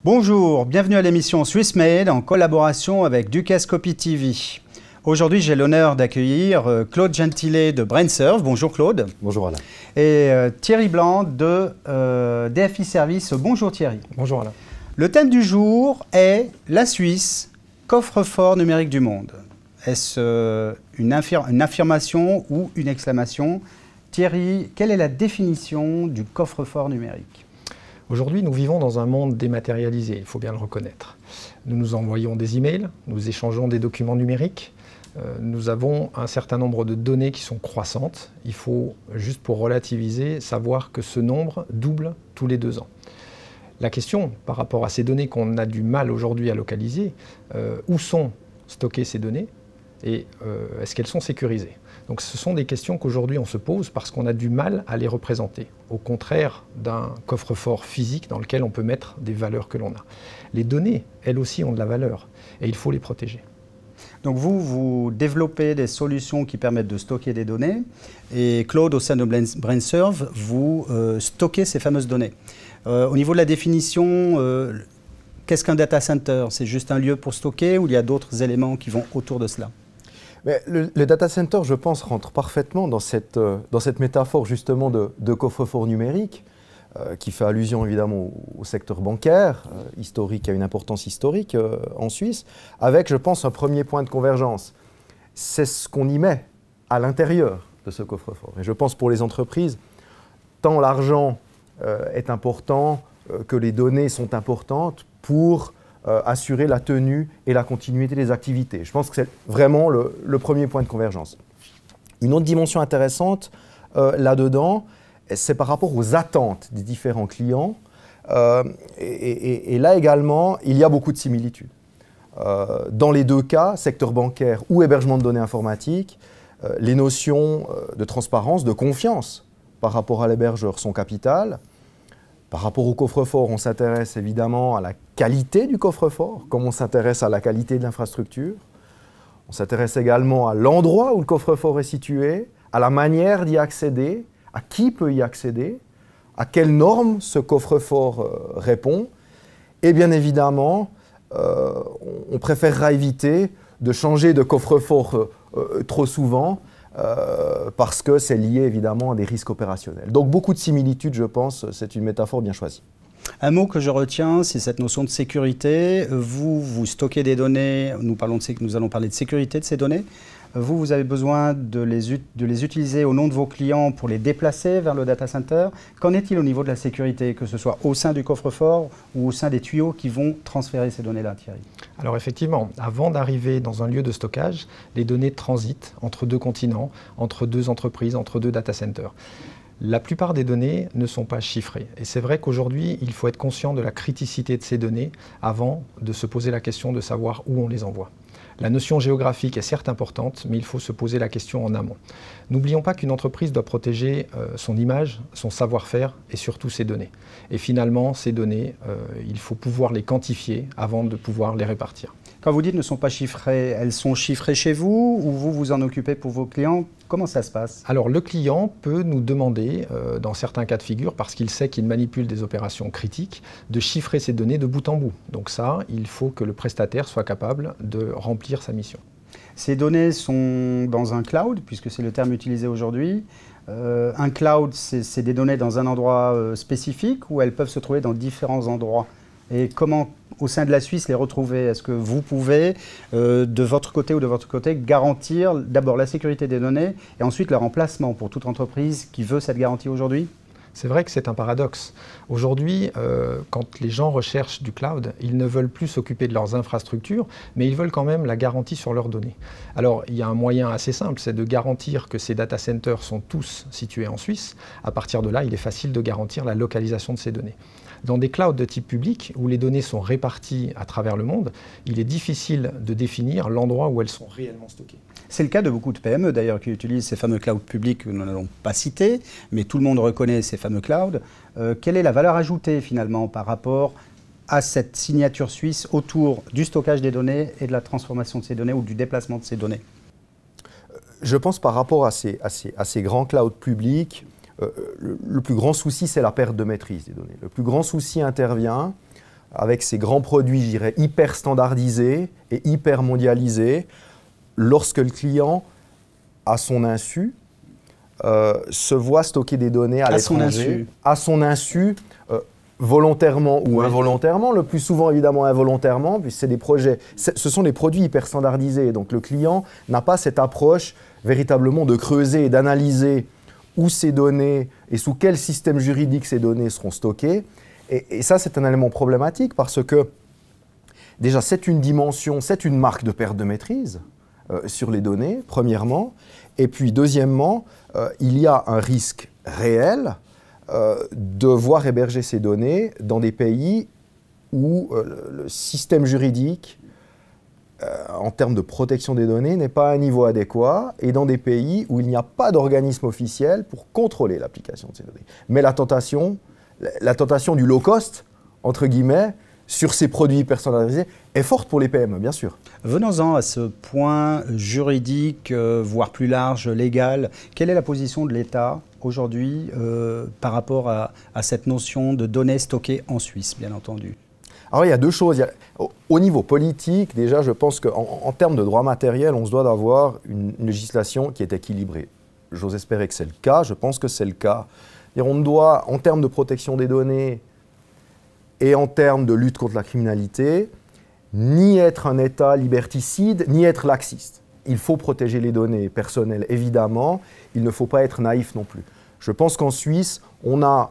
Bonjour, bienvenue à l'émission Swiss Made en collaboration avec Ducascopy TV. Aujourd'hui, j'ai l'honneur d'accueillir Claude Gentilet de BrainServe. Bonjour Claude. Bonjour Alain. Et Thierry Blanc de DFI Service. Bonjour Thierry. Bonjour Alain. Le thème du jour est la Suisse, coffre-fort numérique du monde. Est-ce une affirmation ou une exclamation? Thierry, quelle est la définition du coffre-fort numérique? Aujourd'hui, nous vivons dans un monde dématérialisé, il faut bien le reconnaître. Nous nous envoyons des emails, nous échangeons des documents numériques, nous avons un certain nombre de données qui sont croissantes. Il faut, juste pour relativiser, savoir que ce nombre double tous les 2 ans. La question, par rapport à ces données qu'on a du mal aujourd'hui à localiser, où sont stockées ces données et est-ce qu'elles sont sécurisées? Donc ce sont des questions qu'aujourd'hui on se pose parce qu'on a du mal à les représenter, au contraire d'un coffre-fort physique dans lequel on peut mettre des valeurs que l'on a. Les données, elles aussi, ont de la valeur et il faut les protéger. Donc vous développez des solutions qui permettent de stocker des données et Claude, au sein de BrainServe, vous stockez ces fameuses données. Au niveau de la définition, qu'est-ce qu'un data center? C'est juste un lieu pour stocker ou il y a d'autres éléments qui vont autour de cela? Mais le data center, je pense, rentre parfaitement dans cette métaphore justement de coffre-fort numérique qui fait allusion évidemment au secteur bancaire, historique, à une importance historique en Suisse, avec, je pense, un premier point de convergence. C'est ce qu'on y met à l'intérieur de ce coffre-fort. Et je pense pour les entreprises, tant l'argent est important que les données sont importantes pour assurer la tenue et la continuité des activités. Je pense que c'est vraiment le premier point de convergence. Une autre dimension intéressante là-dedans, c'est par rapport aux attentes des différents clients. Et là également, il y a beaucoup de similitudes. Dans les 2 cas, secteur bancaire ou hébergement de données informatiques, les notions de transparence, de confiance par rapport à l'hébergeur sont capitales. Par rapport au coffre-fort, on s'intéresse évidemment à la qualité du coffre-fort, comme on s'intéresse à la qualité de l'infrastructure. On s'intéresse également à l'endroit où le coffre-fort est situé, à la manière d'y accéder, à qui peut y accéder, à quelles normes ce coffre-fort répond. Et bien évidemment, on préférera éviter de changer de coffre-fort trop souvent, parce que c'est lié évidemment à des risques opérationnels. Donc beaucoup de similitudes, je pense, c'est une métaphore bien choisie. Un mot que je retiens, c'est cette notion de sécurité. Vous stockez des données, nous allons parler de sécurité de ces données. Vous avez besoin de les utiliser au nom de vos clients pour les déplacer vers le data center. Qu'en est-il au niveau de la sécurité, que ce soit au sein du coffre-fort ou au sein des tuyaux qui vont transférer ces données-là, Thierry? Alors effectivement, avant d'arriver dans un lieu de stockage, les données transitent entre 2 continents, entre 2 entreprises, entre 2 data centers. La plupart des données ne sont pas chiffrées. Et c'est vrai qu'aujourd'hui, il faut être conscient de la criticité de ces données avant de se poser la question de savoir où on les envoie. La notion géographique est certes importante, mais il faut se poser la question en amont. N'oublions pas qu'une entreprise doit protéger son image, son savoir-faire et surtout ses données. Et finalement, ces données, il faut pouvoir les quantifier avant de pouvoir les répartir. Quand vous dites ne sont pas chiffrées, elles sont chiffrées chez vous ou vous vous en occupez pour vos clients? Comment ça se passe? Alors le client peut nous demander, dans certains cas de figure, parce qu'il sait qu'il manipule des opérations critiques, de chiffrer ces données de bout en bout. Donc ça, il faut que le prestataire soit capable de remplir sa mission. Ces données sont dans un cloud, puisque c'est le terme utilisé aujourd'hui. Un cloud, c'est des données dans un endroit spécifique ou elles peuvent se trouver dans différents endroits? Et comment, au sein de la Suisse, les retrouver? Est-ce que vous pouvez, de votre côté ou de votre côté, garantir d'abord la sécurité des données et ensuite leur emplacement pour toute entreprise qui veut cette garantie aujourd'hui? C'est vrai que c'est un paradoxe. Aujourd'hui, quand les gens recherchent du cloud, ils ne veulent plus s'occuper de leurs infrastructures, mais ils veulent quand même la garantie sur leurs données. Alors, il y a un moyen assez simple, c'est de garantir que ces data centers sont tous situés en Suisse. À partir de là, il est facile de garantir la localisation de ces données. Dans des clouds de type public, où les données sont réparties à travers le monde, il est difficile de définir l'endroit où elles sont réellement stockées. C'est le cas de beaucoup de PME d'ailleurs qui utilisent ces fameux clouds publics que nous n'allons pas citer, mais tout le monde reconnaît ces fameux clouds. Quelle est la valeur ajoutée finalement par rapport à cette signature suisse autour du stockage des données et de la transformation de ces données ou du déplacement de ces données? Je pense par rapport à ces grands clouds publics, le plus grand souci, c'est la perte de maîtrise des données. Le plus grand souci intervient avec ces grands produits, je dirais, hyper standardisés et hyper mondialisés, lorsque le client, à son insu, se voit stocker des données à l'étranger, à son insu, volontairement ou involontairement, le plus souvent évidemment involontairement, puisque c'est des projets, ce sont des produits hyper standardisés, donc le client n'a pas cette approche véritablement de creuser et d'analyser où ces données et sous quel système juridique ces données seront stockées. Et ça, c'est un élément problématique parce que, déjà, c'est une dimension, c'est une marque de perte de maîtrise sur les données, premièrement. Et puis, deuxièmement, il y a un risque réel de voir héberger ces données dans des pays où le système juridique, en termes de protection des données, n'est pas à un niveau adéquat, et dans des pays où il n'y a pas d'organisme officiel pour contrôler l'application de ces données. Mais la tentation du low cost, entre guillemets, sur ces produits personnalisés, est forte pour les PME, bien sûr. Venons-en à ce point juridique, voire plus large, légal. Quelle est la position de l'État aujourd'hui par rapport à cette notion de données stockées en Suisse, bien entendu? Alors il y a deux choses. Au niveau politique, déjà, je pense qu'en termes de droit matériel, on se doit d'avoir une législation qui est équilibrée. J'ose espérer que c'est le cas, je pense que c'est le cas. Et on doit, en termes de protection des données et en termes de lutte contre la criminalité, ni être un État liberticide, ni être laxiste. Il faut protéger les données personnelles, évidemment. Il ne faut pas être naïf non plus. Je pense qu'en Suisse, on a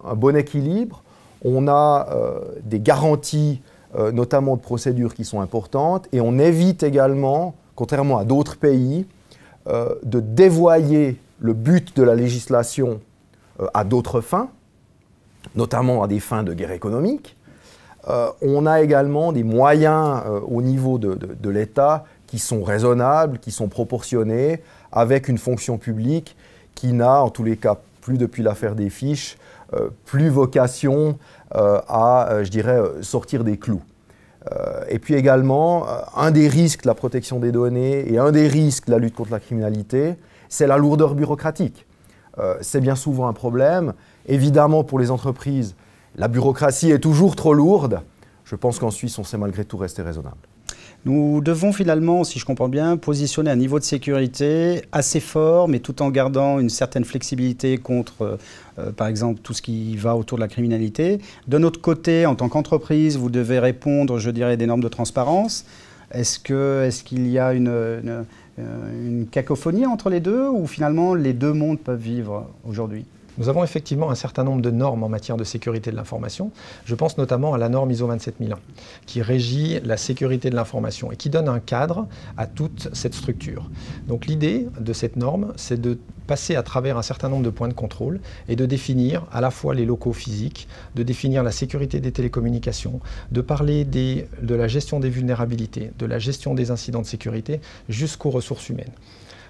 un bon équilibre. On a des garanties, notamment de procédures qui sont importantes, et on évite également, contrairement à d'autres pays, de dévoyer le but de la législation à d'autres fins, notamment à des fins de guerre économique. On a également des moyens au niveau de l'État qui sont raisonnables, qui sont proportionnés, avec une fonction publique qui n'a, en tous les cas, plus depuis l'affaire des fiches, plus vocation à, je dirais, sortir des clous. Et puis également, un des risques de la protection des données et un des risques de la lutte contre la criminalité, c'est la lourdeur bureaucratique. C'est bien souvent un problème. Évidemment, pour les entreprises, la bureaucratie est toujours trop lourde. Je pense qu'en Suisse, on sait malgré tout rester raisonnable. Nous devons finalement, si je comprends bien, positionner un niveau de sécurité assez fort, mais tout en gardant une certaine flexibilité contre, par exemple, tout ce qui va autour de la criminalité. De notre côté, en tant qu'entreprise, vous devez répondre, je dirais, des normes de transparence. Est-ce qu'il y a une cacophonie entre les deux, ou finalement les deux mondes peuvent vivre aujourd'hui ? Nous avons effectivement un certain nombre de normes en matière de sécurité de l'information. Je pense notamment à la norme ISO 27001, qui régit la sécurité de l'information et qui donne un cadre à toute cette structure. Donc l'idée de cette norme, c'est de passer à travers un certain nombre de points de contrôle et de définir à la fois les locaux physiques, de définir la sécurité des télécommunications, de parler de la gestion des vulnérabilités, de la gestion des incidents de sécurité jusqu'aux ressources humaines.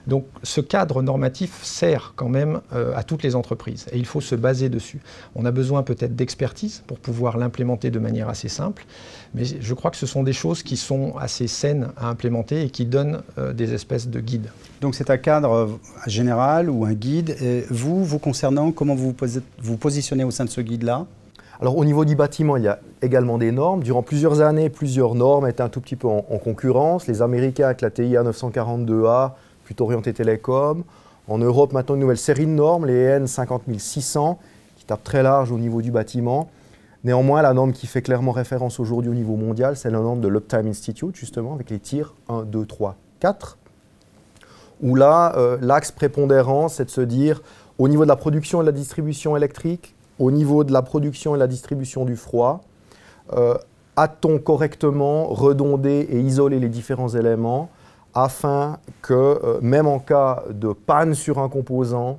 Donc ce cadre normatif sert quand même à toutes les entreprises et il faut se baser dessus. On a besoin peut-être d'expertise pour pouvoir l'implémenter de manière assez simple, mais je crois que ce sont des choses qui sont assez saines à implémenter et qui donnent des espèces de guides. Donc c'est un cadre général ou un guide. Et vous concernant, comment vous vous positionnez au sein de ce guide-là ? Alors au niveau du bâtiment, il y a également des normes. Durant plusieurs années, plusieurs normes étaient un tout petit peu en concurrence. Les Américains avec la TIA 942A, plutôt orienté télécom. En Europe, maintenant, une nouvelle série de normes, les EN 50600, qui tapent très large au niveau du bâtiment. Néanmoins, la norme qui fait clairement référence aujourd'hui au niveau mondial, c'est la norme de l'Uptime Institute, justement, avec les tirs 1, 2, 3, 4, où là, l'axe prépondérant, c'est de se dire, au niveau de la production et de la distribution électrique, au niveau de la production et de la distribution du froid, a-t-on correctement redondé et isolé les différents éléments afin que, même en cas de panne sur un composant,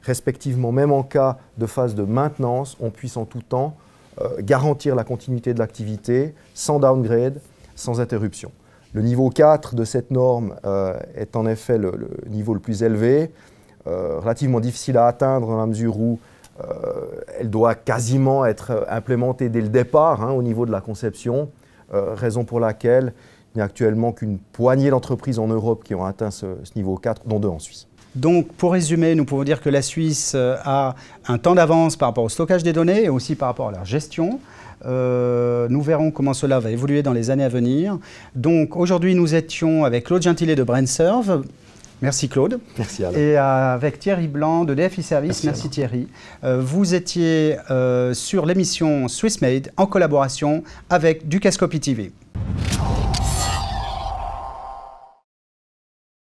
respectivement, même en cas de phase de maintenance, on puisse en tout temps garantir la continuité de l'activité sans downgrade, sans interruption. Le niveau 4 de cette norme est en effet le niveau le plus élevé, relativement difficile à atteindre dans la mesure où elle doit quasiment être implémentée dès le départ au niveau de la conception, raison pour laquelle il n'y a actuellement qu'une poignée d'entreprises en Europe qui ont atteint ce niveau 4, dont 2 en Suisse. Donc, pour résumer, nous pouvons dire que la Suisse a un temps d'avance par rapport au stockage des données et aussi par rapport à leur gestion. Nous verrons comment cela va évoluer dans les années à venir. Donc, aujourd'hui, nous étions avec Claude Gentilet de BrainServe. Merci Claude. Merci Alain. Et avec Thierry Blanc de DFI Service. Merci Thierry. Vous étiez sur l'émission Swissmade en collaboration avec Dukascopy TV.